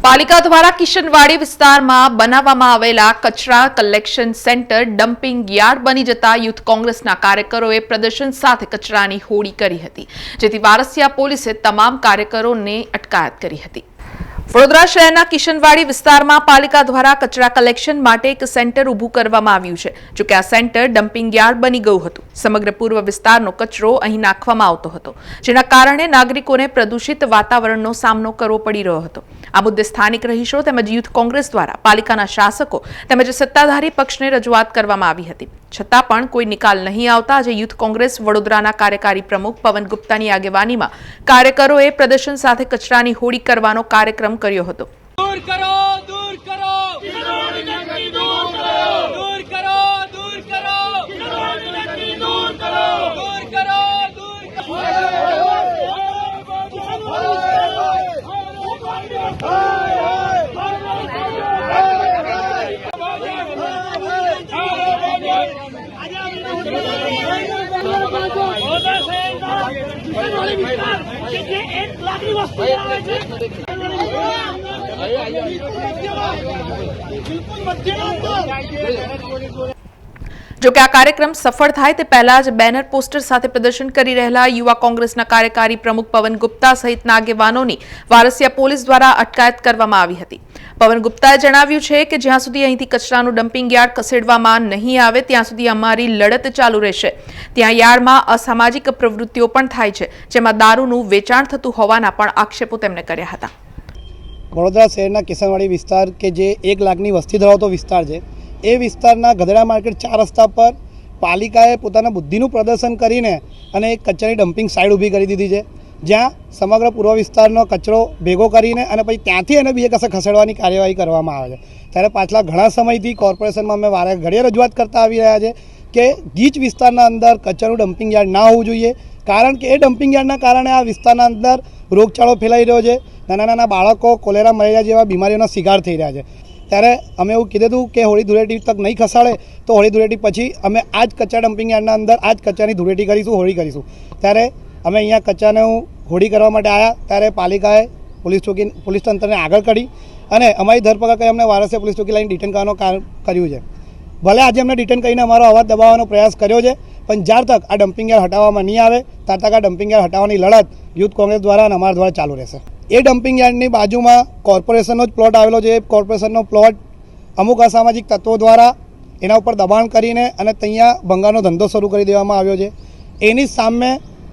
પાલિકા દ્વારા કિશનવાડી વિસ્તારમાં બનાવવામાં આવેલા કચરા કલેક્શન સેન્ટર ડમ્પિંગ યાર્ડ બની જતા યુથ કોંગ્રેસના કાર્યકરોએ પ્રદર્શન સાથે કચરાની હોળી કરી હતી, જેથી વારસિયા પોલીસે તમામ કાર્યકરોને અટકાયત કરી હતી। વડોદરા શહેરના કિશનવાડી વિસ્તારમાં પાલિકા દ્વારા કચરા કલેક્શન માટે એક સેન્ટર ઊભું કરવામાં આવ્યું છે, જો કે આ સેન્ટર ડમ્પિંગ યાર્ડ બની ગયું હતું। સમગ્ર પૂર્વ વિસ્તારનો કચરો અહીં નાખવામાં આવતો હતો, જેના કારણે નાગરિકોને પ્રદૂષિત વાતાવરણનો સામનો કરવો પડી રહ્યો હતો। આ મુદ્દે સ્થાનિક રહીશો તેમજ યુથ કોંગ્રેસ દ્વારા પાલિકાના શાસકો તેમજ સત્તાધારી પક્ષને રજૂઆત કરવામાં આવી હતી, છતાં પણ કોઈ નિકાલ નહીં આવતા આજે યુથ કોંગ્રેસ વડોદરાના કાર્યકારી પ્રમુખ પવન ગુપ્તાની આગેવાનીમાં કાર્યકરોએ પ્રદર્શન સાથે કચરાની હોળી કરવાનો કાર્યક્રમ કર્યો હતો। दूर करो, दूर करो, दूर करो, दूर करो, दूर करो, दूर करो, दूर करो, જો કે આ કાર્યક્રમ સફળ થાય તે પહેલા જ બેનર પોસ્ટર સાથે પ્રદર્શન કરી રહેલા યુવા કોંગ્રેસના કાર્યકારી પ્રમુખ પવન ગુપ્તા સહિતના આગેવાનોની વારસિયા પોલીસ દ્વારા અટકાયત કરવામાં આવી હતી। પવન ગુપ્તાએ જણાવ્યું છે કે જ્યાં સુધી અહીંથી કચરાનું ડમ્પિંગ યાર્ડ ખસેડવામાં નહીં આવે ત્યાં સુધી અમારી લડત ચાલુ રહેશે। ત્યાં યાર્ડમાં અસામાજિક પ્રવૃત્તિઓ પણ થાય છે, જેમાં દારૂનું વેચાણ થતું હોવાના પણ આક્ષેપો તેમણે કર્યા હતા। વડોદરા શહેરના કિશનવાડી વિસ્તાર કે જે 1 લાખની વસ્તી ધરાવતો વિસ્તાર છે, એ વિસ્તારના ગધેડા માર્કેટ 4 રસ્તા પર પાલિકાએ પોતાના બુદ્ધિનું પ્રદર્શન કરીને અને એક કચરાની ડમ્પિંગ સાઇડ ઊભી કરી દીધી છે, જ્યાં સમગ્ર પૂર્વ વિસ્તારનો કચરો ભેગો કરીને અને પછી ત્યાંથી એને બીજે કશે ખસેડવાની કાર્યવાહી કરવામાં આવે છે। ત્યારે પાછલા ઘણા સમયથી કોર્પોરેશનમાં અમે વારે ઘડીએ રજૂઆત કરતા આવી રહ્યા છે કે ગીચ વિસ્તારના અંદર કચરાનું ડમ્પિંગ યાર્ડ ના હોવું જોઈએ, કારણ કે એ ડમ્પિંગ યાર્ડના કારણે આ વિસ્તારના અંદર રોગચાળો ફેલાઈ રહ્યો છે, નાના નાના બાળકો કોલેરા મલેરિયા જેવા બીમારીઓનો શિકાર થઈ રહ્યા છે। ત્યારે અમે એવું કીધું હતું કે હોળી ધૂળેટી તક નહીં ખસાડે તો હોળી ધૂળેટી પછી અમે આ જ કચરા ડમ્પિંગ યાર્ડના અંદર આ જ કચરાની ધૂળેટી કરીશું, હોળી કરીશું। ત્યારે અમે અહીંયા કચરાને હોળી કરવા માટે આવ્યા, ત્યારે પાલિકાએ પોલીસ તંત્રને આગળ કરી અને અમારી ધરપકડ કરી અમને વારસિયા પોલીસ ચોકી લાઈને ડિટેન કરવાનું કર્યું છે। ભલે આજે અમને ડિટેન કરીને અમારો અવાજ દબાવવાનો પ્રયાસ કર્યો છે, પણ જ્યાર તક આ ડમ્પિંગ યાર્ડ હટાવવામાં નહીં આવે ત્યાર તક આ ડમ્પિંગ યાર્ડ હટાવવાની લડત યુથ કોંગ્રેસ દ્વારા અને અમારા દ્વારા ચાલુ રહેશે। એ ડમ્પિંગ યાર્ડની બાજુમાં કોર્પોરેશનનો જ પ્લોટ આવેલો છે। કોર્પોરેશનનો પ્લોટ અમુક અસામાજિક તત્વો દ્વારા એના ઉપર દબાણ કરીને અને ત્યાં ભંગારનો ધંધો શરૂ કરી દેવામાં આવ્યો છે। એની સામે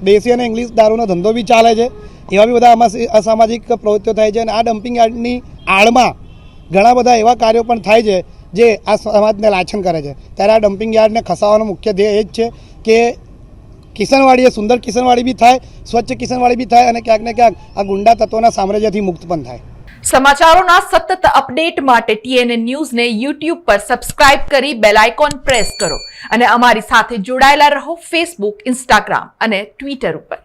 દેશી અને ઇંગ્લિશ દારૂનો ધંધો બી ચાલે છે, એવા બી બધા અસામાજિક પ્રવૃત્તિઓ થાય છે। અને આ ડમ્પિંગ યાર્ડની આડમાં ઘણા બધા એવા કાર્યો પણ થાય છે જે આ સમાજને લાછન કરે છે। ત્યારે આ ડમ્પિંગ યાર્ડને ખસાવવાનો મુખ્ય ધ્યેય એ જ છે કે કિશનવાડી એ સુંદર કિશનવાડી બી થાય, સ્વચ્છ કિશનવાડી બી થાય અને ક્યાંક ને ક્યાંક આ ગુંડા તત્વોના સામ્રાજ્યથી મુક્ત પણ થાય। સમાચારોના સતત અપડેટ માટે TNN ન્યૂઝને YouTube પર સબસ્ક્રાઇબ કરી બેલ આઇકોન પ્રેસ કરો અને અમારી સાથે જોડાયેલા રહો Facebook, Instagram અને Twitter ઉપર।